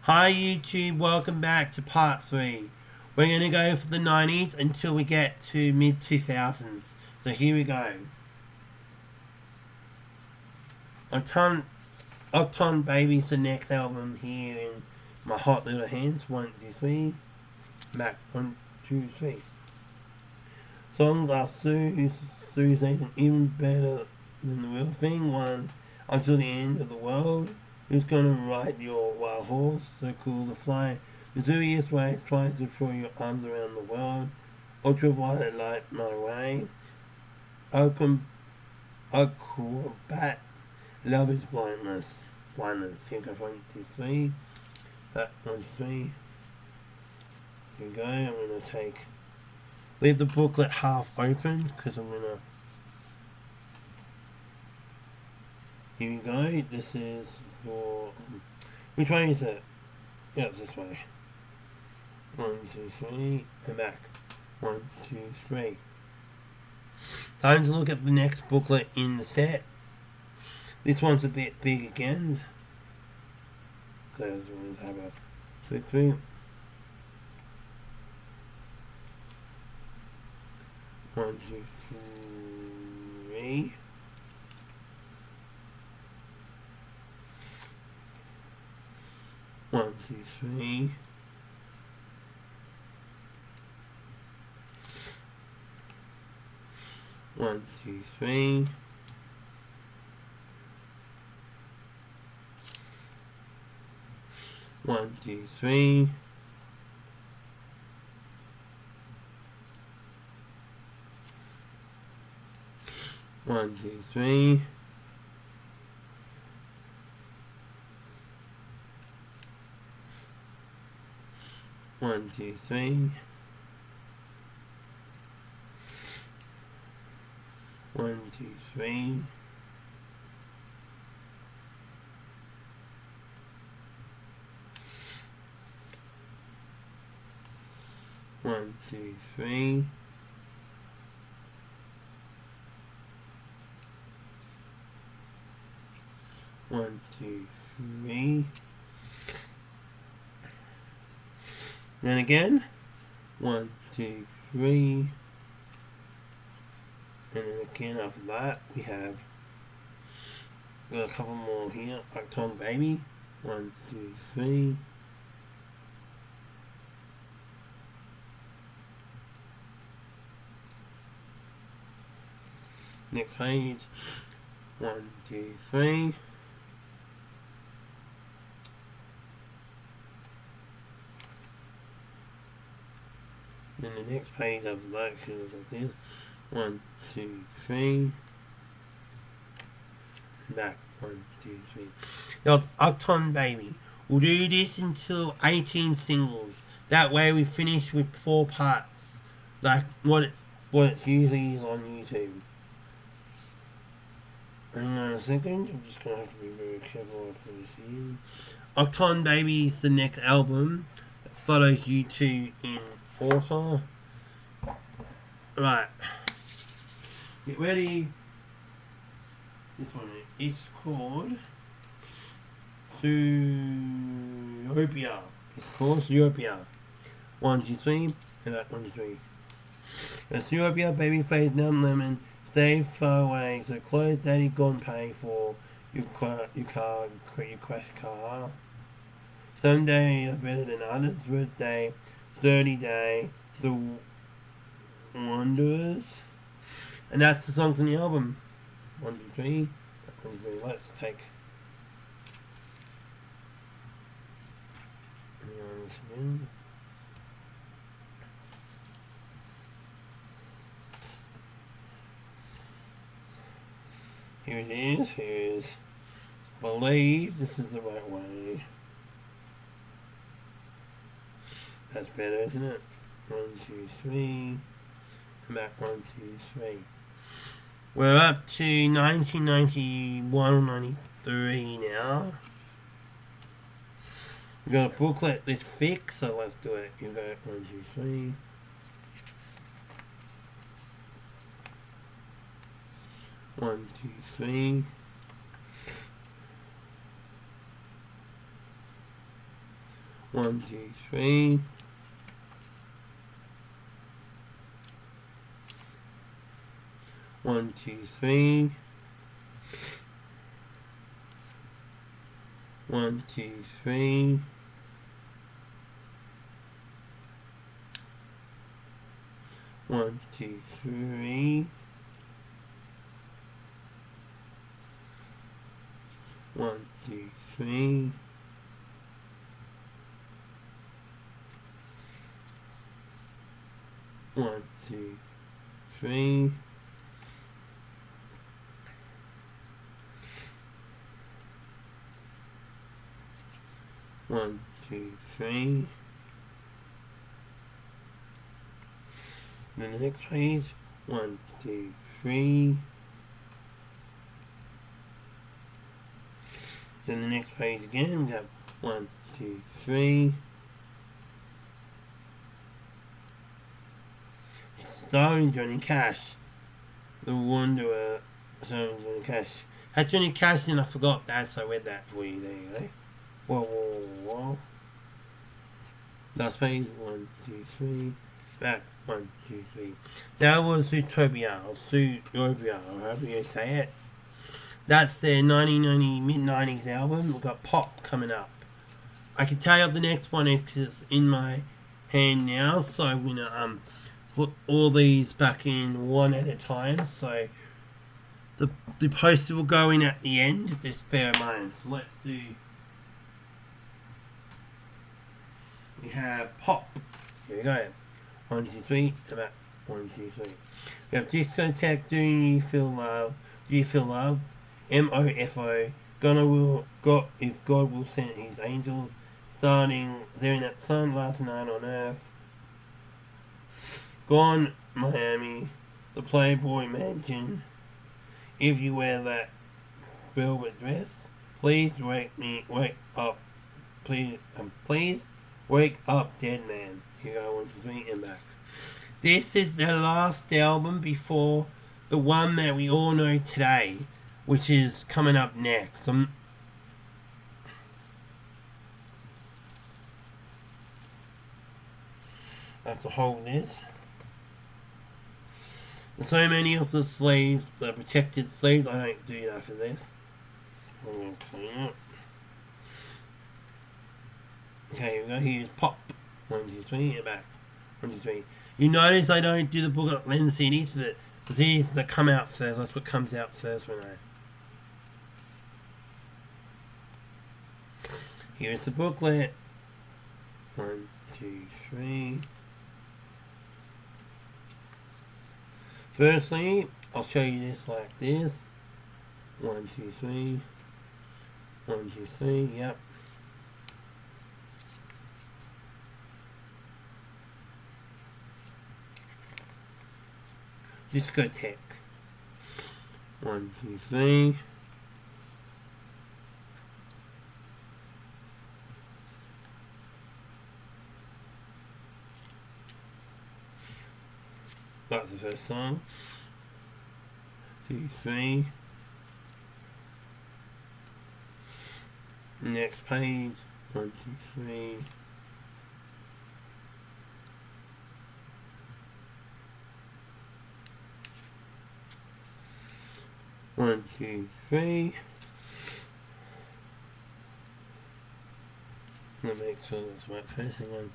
Hi YouTube, welcome back to part 3. We're going to go for the 90s until we get to mid 2000s. So here we go. Uptown Baby's the next album here in my hot little hands. 1, 2, 3. Back 1, 2, 3. Songs are soothing, even better than the real thing. 1, Until the End of the World. Who's gonna ride your wild horse? So cool to fly. Mysterious ways, trying to throw your arms around the world. Ultraviolet light my way. Acrobat. Love is blindness. Blindness. Here goes 1, 2, 3. Back 1, 2, 3. Here we go. I'm gonna leave the booklet half open because I'm gonna. Here we go. This is for. Which way is it? Yeah, it's this way. 1, 2, 3, and back. 1, 2, 3. Time to look at the next booklet in the set. This one's a bit big again. Because we're going to have a quick through. 1, 2, 3. One, two, three. One, two, three. One, two, three. One, two, three. One, two, three. One, two, three. One, two, three. One, two, three. Then again. 1, 2, 3. And then again after that we have got a couple more here. Uptown Baby. 1, 2, 3. Next page. 1, 2, 3. Then the next page of the black shoes like this. 1, 2, 3. Back. 1, 2, 3. Now, Uptown Baby. We'll do this until 18 singles. That way we finish with 4 parts. Like what it usually is on YouTube. Hang on a second. I'm just going to have to be very careful of what you see. Uptown Baby is the next album that follows you two in order. Right. Get ready. This one is called Zootopia. It's called Zootopia. 1, 2, 3. And that 1, 2, 3. Zootopia, Babyface, Numb Lemon. Stay far away, so close daddy gone pay for your crash car. Some days are better than others. Red Day, Dirty Day, The Wanderers. And that's the songs on the album. 1, 2, 3. 1, 2, 3. Let's take. Here it is. Here's Believe. This is the right way. That's better, isn't it? 1, 2, 3. And back 1, 2, 3. We're up to 1991 or 93 now. We've got a booklet this thick, so let's do it. You go 1, 2, 3. 1, 2, 3. 1, 2, 3. 1, 2, 3. 1, 2, 3. 1, 2, 3. 1, 2, 3. 1, 2, 3. 1, 2, 3. Then the next page, 1, 2, 3. Then the next page again, we have 1, 2, 3. Starring Johnny Cash, The Wanderer, starring Johnny Cash. Had Johnny Cash and I forgot that, so I read that for you. There you go. Whoa, whoa, whoa. Last page, 1, 2, 3. Back, 1, 2, 3. That was Zootopia, or Zootopia, or however you say it. That's their 1990, mid-90s album. We've got Pop coming up. I can tell you what the next one is because it's in my hand now, so I'm going to put all these back in one at a time. So the poster will go in at the end, just bear in mind. So let's do... We have Pop. Here we go. 1, 2, 3. About 1, 2, 3. We have Discotheque. Do You Feel Love? Do You Feel Love? MOFO. If God Will Send His Angels. Starting There in That Sun. Last Night on Earth. Gone Miami. The Playboy Mansion. If You Wear That Velvet Dress. Please wake up. Please wake up, dead man. Here I want to 3 and back. This is the last album before the one that we all know today, which is coming up next. That's a whole list. There's so many of the sleeves, the protected sleeves, I don't do that for this. I'm going to clean up. Okay, here we go. Here's Pop. 1, 2, 3, and back. 1, 2, 3. You notice I don't do the booklet lens CDs for the CDs that come out first. That's what comes out first when I... Here's the booklet. 1, 2, 3. Firstly, I'll show you this like this. 1, 2, 3. 1, 2, 3. Yep. Discotheque. 1, 2, 3. That's the first song. 2, 3. Next page. 1, 2, 3. One, two, three. Let me make sure that's right first. Hang on.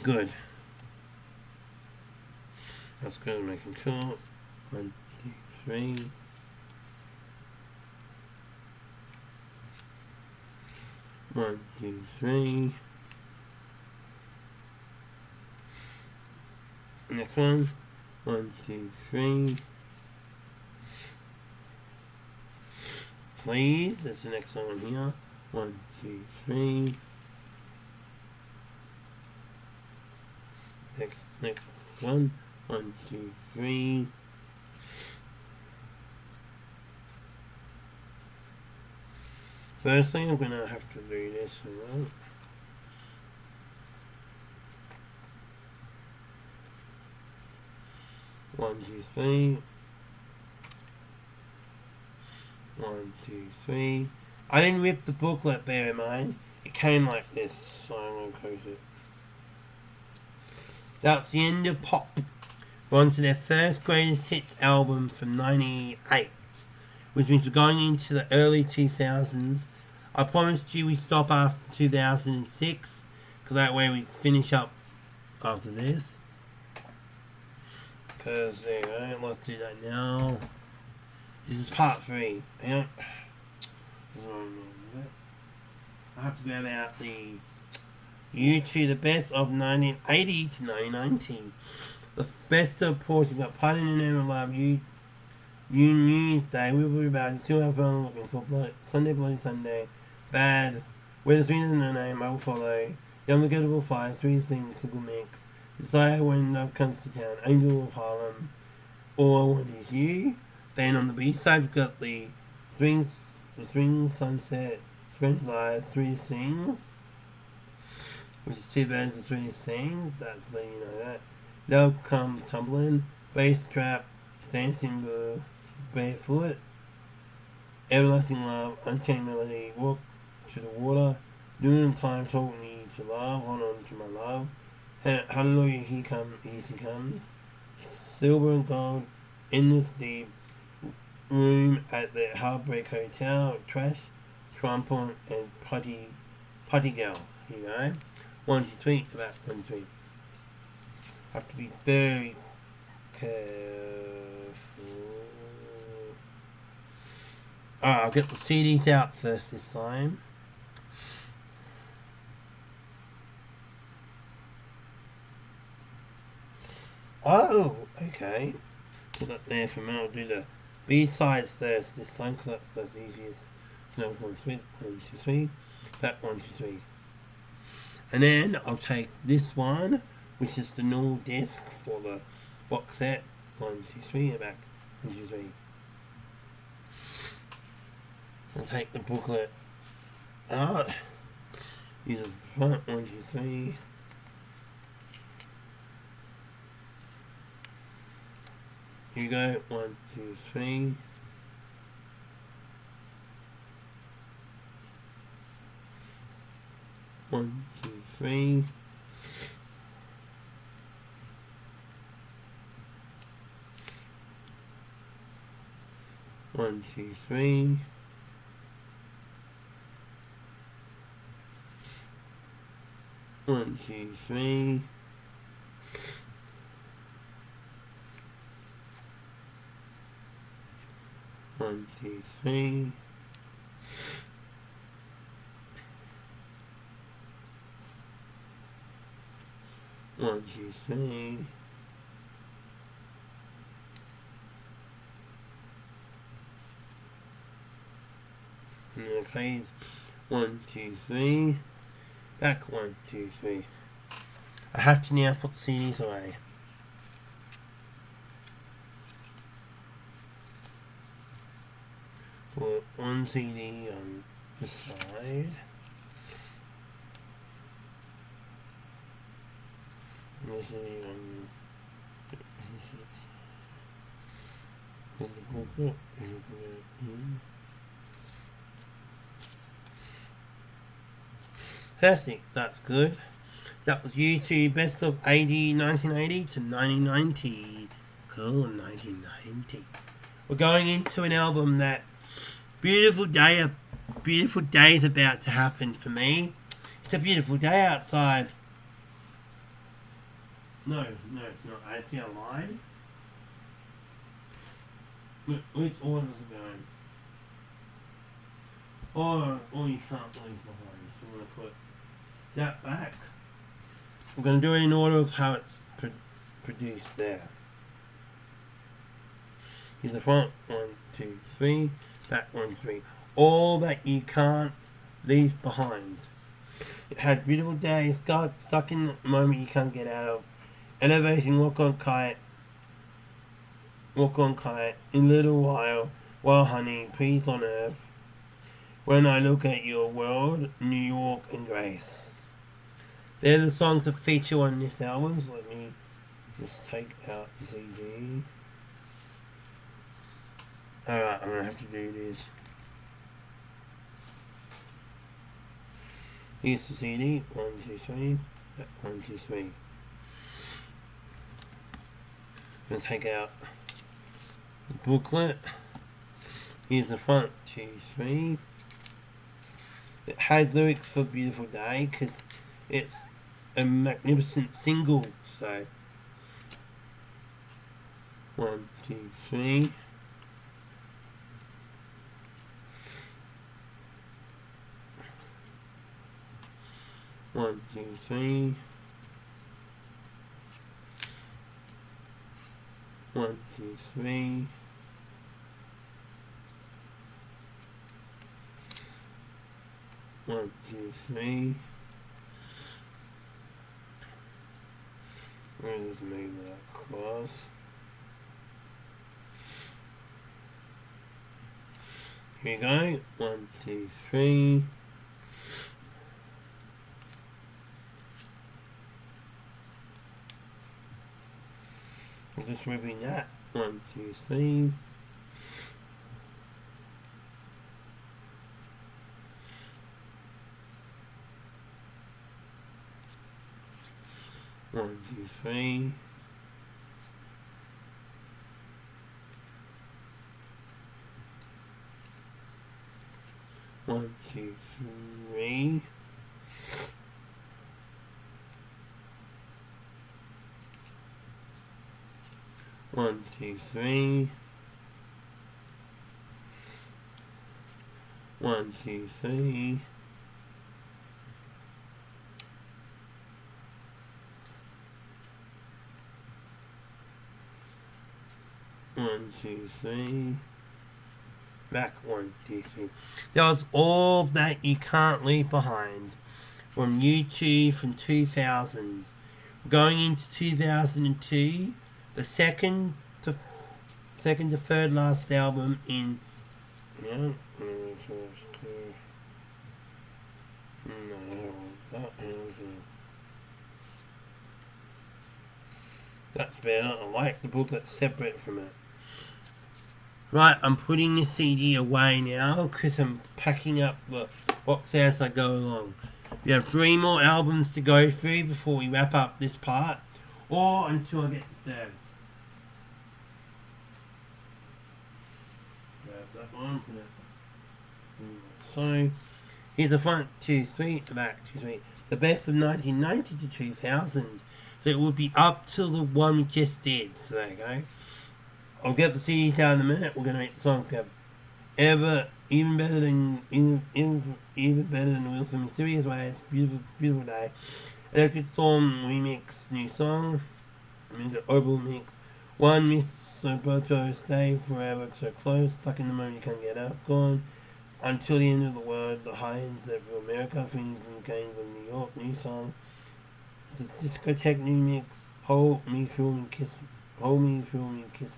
Good. That's good. I'm making sure. 1, 2, 3. One, two, three. Next one. 1, 2, 3. Please. That's the next one here. 1, 2, 3. Next one. 1, 2, 3. Firstly, I'm gonna have to do this around. One, two, three. 1, 2, 3. I didn't rip the booklet, bear in mind. it came like this, so I'm going to close it. That's the end of Pop. We're on to their first greatest hits album from 98, which means we're going into the early 2000s. I promised you we stop after 2006, because that way we finish up after this. Because there you go, let's do that now. This is part 3. Hang on. I have to grab out the YouTube, the best of 1980 to 1990. The best of course, you've got Party in the Name of Love, You News Day, We Will Be Back, Still Have Fun Looking for Sunday Bloody Sunday, Bad, Where the Sweet is in the Name, I Will Follow, The Unforgettable Fire, 3 Things, Single Mix, Desire When Love Comes to Town, Angel of Harlem, All I Want Is You. Then on the B side we've got the Swing Sunset, Spanish Eyes, 3 Sing, which is 2 bands of 3 Sing, that's letting you know that. Love Come Tumbling, Bass Trap, Dancing Blue, Barefoot, Everlasting Love, Unchained Melody, Walk to the Water, Noon Time, Told Me to Love, Hold On to My Love, Hallelujah, Here She Comes, Silver and Gold, Endless Deep, Room at the Heartbreak Hotel, Trash, Trumpet, and Putty Girl. Here you go. 1, 2, 3, about 1, 2, 3. Have to be very careful. Alright, I'll get the CDs out first this time. Oh, okay. Put that there for a minute. I'll do the B-sides first this time because that's the easiest to know. 1, 2, 3. Back 1, 2, 3. And then I'll take this one, which is the normal disc for the box set. 1, 2, 3, and back 1, 2, 3. I'll take the booklet out. Use the front 1, 2, 3. Here you go. 1, 2, 3. One, two, three. One, two, three. One, two, three. One, two, three. One, two, three. And then plays 1, 2, 3. Back 1, 2, 3. I have to now put the CDs away. Put one CD on the side. Fantastic, that's good. That was YouTube Best of 1980 to 1990. Cool, 1990. We're going into an album that beautiful day is about to happen for me. It's a beautiful day outside. No, it's not. I see a line. Which order is it going? Or you can't leave behind. So I'm going to put that back. I'm going to do it in order of how it's produced there. Here's the front. 1, 2, 3. Back 1, 3. All that you can't leave behind. It had beautiful days. Got stuck in the moment you can't get out of. Elevation, walk on kite, in little while honey, peace on earth. When I look at your world, New York and Grace. They're the songs that feature on this album, so let me just take out the CD. Alright, I'm gonna have to do this. Here's the CD. 1, 2, 3. 1, 2, 3. Gonna take out the booklet. Here's the front. 2, 3. It has lyrics for Beautiful Day because it's a magnificent single. So 1, 2, 3. 1, 2, 3. 1, 2, 3. 1, 2, 3. Let's just move that across. Here we go. 1, 2, 3. I'm just moving that. 1, 2, 3. 1, 2, 3. 1, 2, 3. 1, 2, 3. 1, 2, 3. 1, 2, 3. Back 1, 2, 3. That was all that you can't leave behind from U2 from 2000. Going into 2002, the second to third last album in. That's better. I like the booklet separate from it. Right, I'm putting the CD away now because I'm packing up the box as I go along. We have 3 more albums to go through before we wrap up this part, or until I get disturbed. Grab that one. So, here's the front 2, 3, the back 2, 3. The best of 1990 to 2000. So it would be up to the one we just did. So there you go. I'll get the CDs down in a minute. We're gonna make the song even better than Will for Mysterious Ways. Beautiful Day. Electric Storm remix, new song. Music Opal mix. 1 Miss Roberto, Stay Forever So Close. Stuck in the moment you can't get out. Gone. Until the End of the World. The High Ends of America. Feeling from Games of New York. New song. Discotheque new mix. Hold Me, Feel Me, Kiss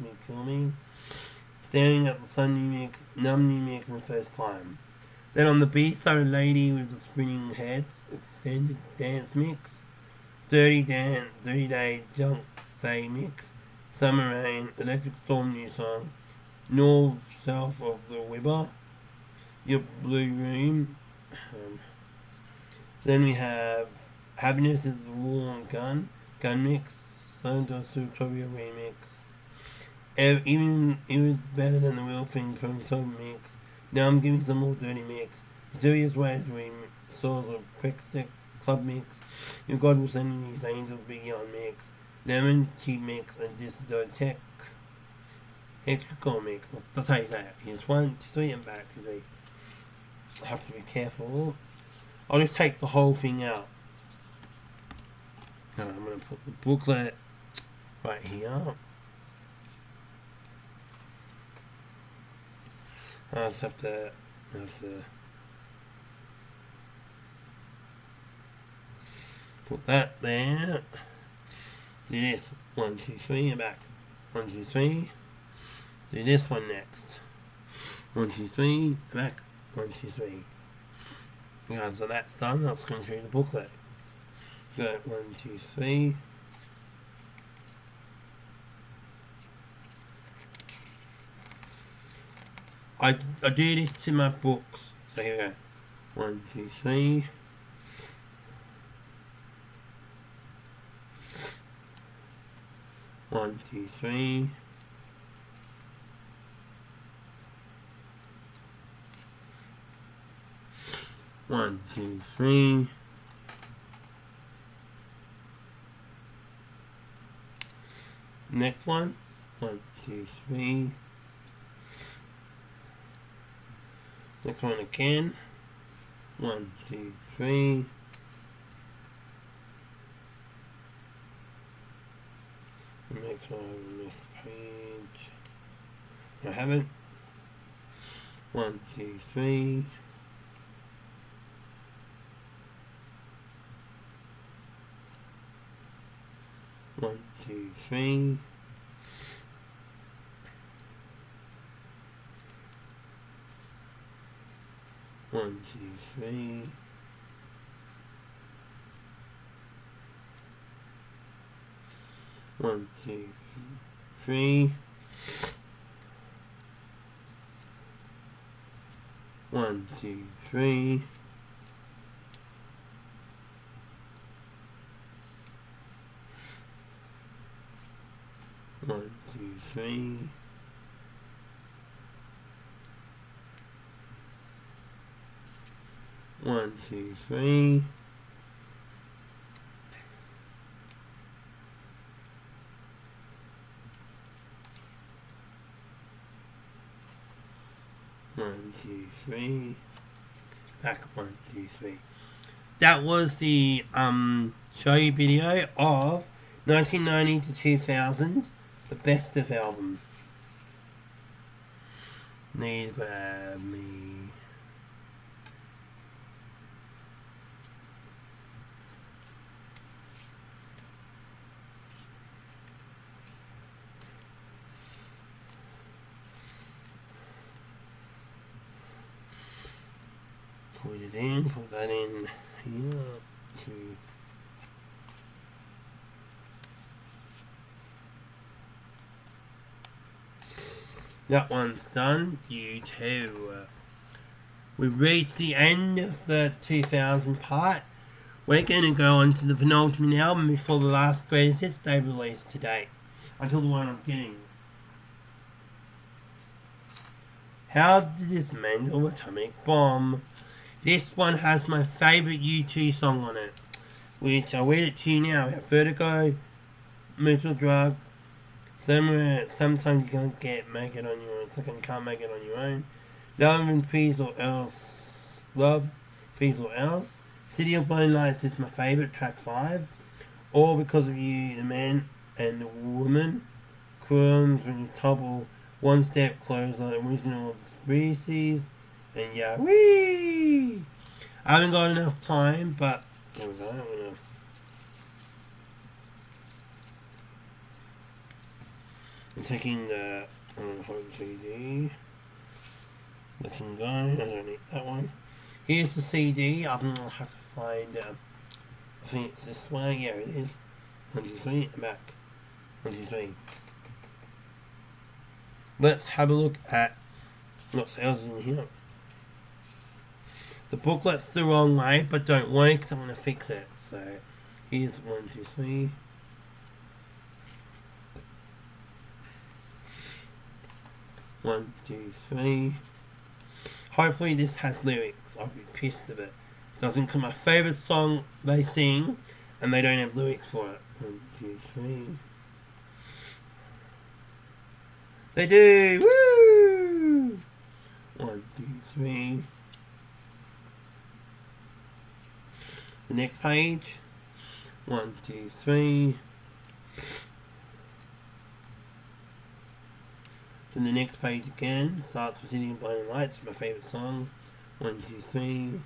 Me, Kill Me. Staring at the Sun new mix. Numb new mix, and First Time. Then on the B-side, Lady with the Spinning Heads. Extended dance mix. 30 Day Junk Day mix. Summer Rain. Electric Storm new song. North South of the River. Your Blue Room. Then we have Happiness is the War on Gun mix, Santa Sutovia remix, even better than the real thing from Sub mix. Now I'm giving some more dirty mix. Serious Ways remix, Souls of Quickstick Club mix. Your God Will Send You These Angels Beyond mix, Lemon Cheap mix, and Discotheque Hexagon mix. That's how you say it. Here's 1, 2, 3, and back 2, 3. I have to be careful. I'll just take the whole thing out. Now I'm going to put the booklet right here. I just have to put that there. Do this. 1, 2, 3, and back. 1, 2, 3. Do this one next. 1, 2, 3, and back. 1, 2, 3. Yeah, so that's done. That's going through the booklet. Go 1, 2, 3. I do this to my books. So here we go. 1, 2, 3. 1, 2, 3. One, two, three. Next one. 1, 2, 3. Next one again. 1, 2, 3. The next one, I missed the page. I haven't. 1, 2, 3. 1, 2, 3. 1, 2, 3. 1, 2, 3. 1, 2, 3. 1, 2, 3. 1, 2, 3. 1, 2, 3. Back 1, 2, 3. That was the show you video of 1990 to 2000, the best of album. Need grab me. Put it in, put that in here to that one's done. You too. We've reached the end of the 2000 part. We're going to go on to the penultimate album before the last greatest hits they released today. Until the one I'm getting. How to Dismantle Atomic Bomb. This one has my favourite U2 song on it, which I'll read it to you now. We have Vertigo, Mental Drug, Sometimes you can't make it on your own. It's like you can't make it on your own. Love and Peace or Else. Love, Peace or Else. City of Blinding Lights is my favourite, track 5. All Because of You, The Man and the Woman. Crumbs when you topple, One Step Closer, Original Species. And yeah, whee! I haven't got enough time, but there we go. I'm taking the home CD. Looking go. I don't need that one. Here's the CD. I'll have to find. I think it's this way. Yeah, it is. 1, 2, 3. I'm back. 1, 2, 3. Let's have a look at what else is in here. The booklet's the wrong way, but don't worry, because I'm going to fix it. So, here's 1, 2, 3. One, 2, 3. Hopefully this has lyrics. I'll be pissed if it doesn't, because my favourite song they sing, and they don't have lyrics for it. 1, 2, 3. They do! Woo! 1, 2, 3. The next page. 1, 2, 3. Then the next page again starts with City of Blinding Lights, my favourite song. 1, 2, 3.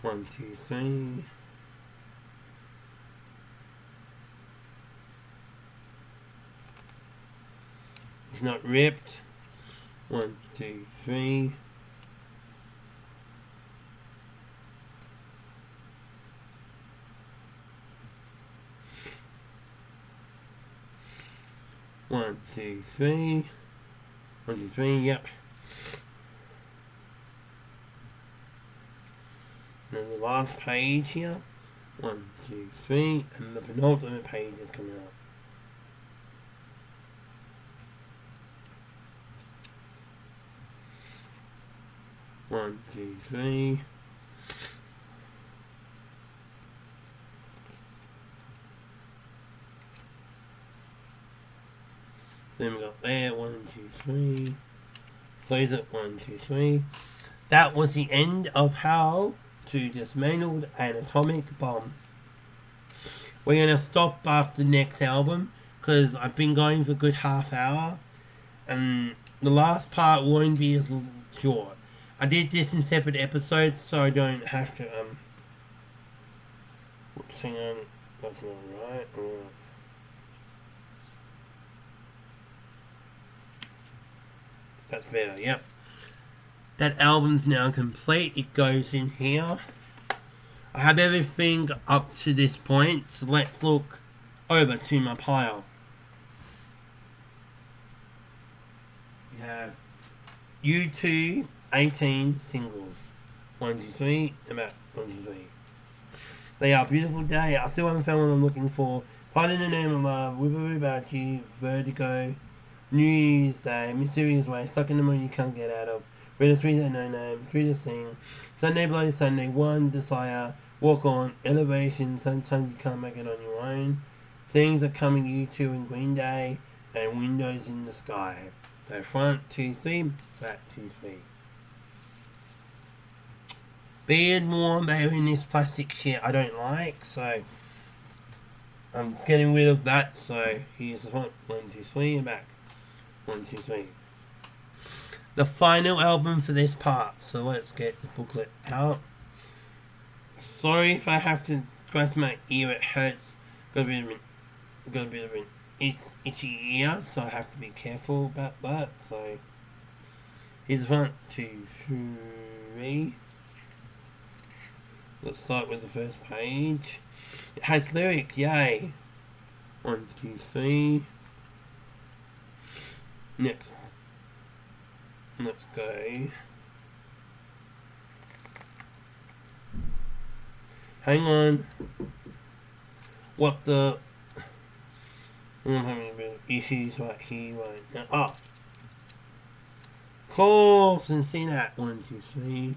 1, 2, 3. It's not ripped. 1, 2, 3. 1, 2, 3. 1, 2, 3, yep. And then the last page here. 1, 2, 3, and the penultimate page is coming up. One, two, three. Then we got there, 1, 2, 3. Close it, 1, 2, 3. That was the end of how to dismantle an atomic bomb. We're going to stop after the next album because I've been going for a good half hour and the last part won't be as short. I did this in separate episodes so I don't have to whoops, hang on, that's not right. That's better, yep. That album's now complete. It goes in here. I have everything up to this point, so let's look over to my pile. We have U2 18 singles. 1, 2, 3, about 1, 2, 3. They Are Beautiful Day. I still haven't found what I'm looking for. Fight in the Name of Love, Whipper About You, Vertigo, New Year's Day, Mysterious Way, Stuck in the Moon You Can't Get Out of, Red of Streets That No Name, True to Sing, Sunday Bloody Sunday, One Desire, Walk On, Elevation, Sometimes You Can't Make It On Your Own, Things Are Coming U2 and Green Day, and Windows in the Sky. So front 2, 3, back 2, 3. Beard Warm, they're in this plastic shit I don't like, so I'm getting rid of that. So here's the front 1, 2, 3, and back 1, 2, 3. The final album for this part, so let's get the booklet out. Sorry if I have to scratch my ear, it hurts. Got a bit of an itchy ear, so I have to be careful about that. So here's the front 2, 3. Let's start with the first page. It has lyric, yay. 1, 2, 3. Next. Let's go. Hang on. What the? I'm having a bit of issues right here, right now. Oh. Course, and see that. 1, 2, 3.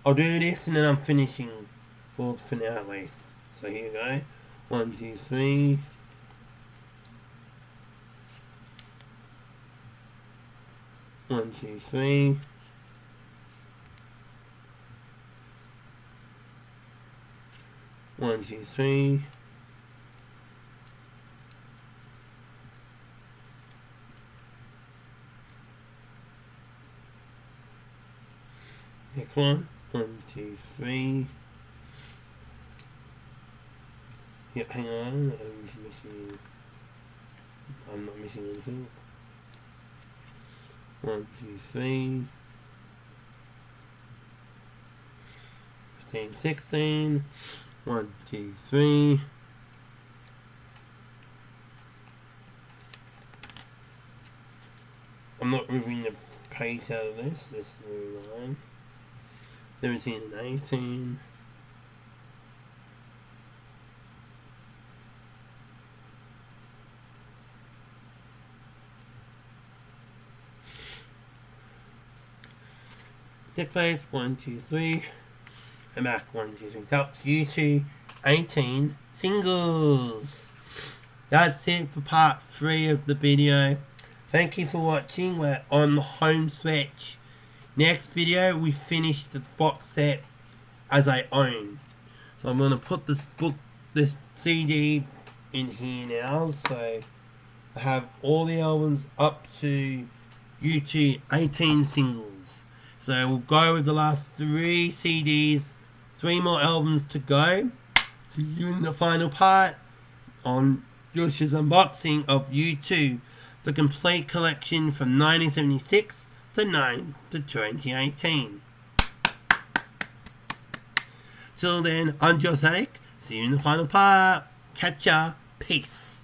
I'll do this and then I'm finishing for now at least. So here we go. 1, 2, 3. One, two, three. One, two, three. Next one. 1, 2, 3. Yep, hang on. I'm not missing anything. 1, 2, 3. 15, 16. 1, 2, 3. I'm not removing the page out of this. This is the line. 17 and 18. Next page, 1, 2, 3. And back, 1, 2, 3. That's U2 18 singles. That's it for part 3 of the video. Thank you for watching. We're on the home stretch. Next video, we finish the box set as I own. So I'm going to put this CD in here now. So I have all the albums up to U2 18 singles. So we'll go with the last 3 CDs, 3 more albums to go. See you in the final part on Josh's unboxing of U2, the complete collection from 1976 to 2018. Till then, I'm Josh Attic. See you in the final part. Catch ya. Peace.